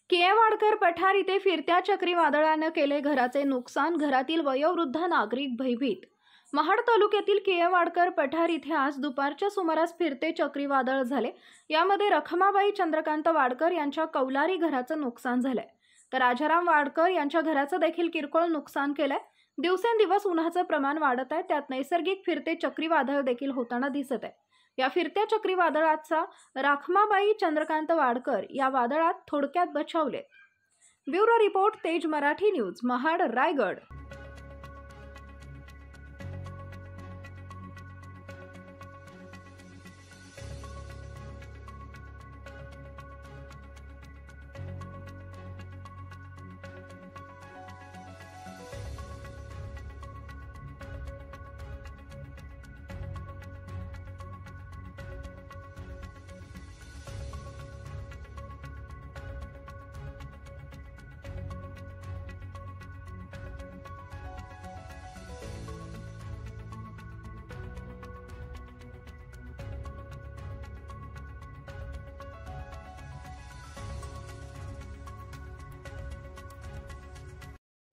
केवाडकर पठार इथे फिरत्या चक्रीवादळानं केले घराचे नुकसान, घरातील वयोवृद्ध नागरिक भयभीत। महाड तालुक्यातील केवाडकर पठार इथे आज दुपारच्या सुमारास फिरते चक्रीवादळ झाले। यामध्ये रखमाबाई चंद्रकांत वाडकर यांच्या कौलारी घराचं नुकसान झालंय, तर राजाराम वाडकर यांच्या घराचं देखील किरकोळ नुकसान केलंय। दिवसेंदिवस उन्हाचं प्रमाण वाढत आहे, त्यात नैसर्गिक फिरते चक्रीवादळ देखील होताना दिसत आहे। या फिरत्या चक्रीवादळाचा रखमाबाई चंद्रकांत वाडकर या वादळात थोडक्यात बचावले। ब्युरो रिपोर्ट, तेज मराठी न्यूज, महाड, रायगड।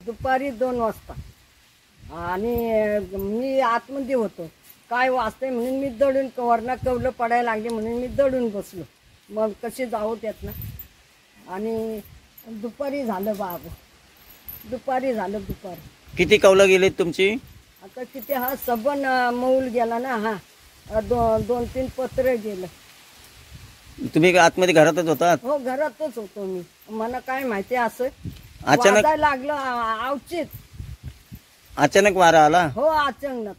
दुपारी 2 वाजता आणि मी आतमध्ये होतो, काय वाजते म्हणून मी दडून वरनं कवलं पडायला लागले म्हणून मी दडून बसलो। मग कसे जाऊ त्यातनं आणि दुपारी झालं बाबा, दुपारी झालं। दुपारी किती कौलं गेली तुमची? आता किती हा सबन मऊल गेला ना, हा 2-3 पत्र गेलं। तुम्ही आतमध्ये घरातच होता? हो, घरातच होतो मी। मला काय माहिती असं अचानक लागलं, आवचित अचानक वारा आला? हो, अचानक।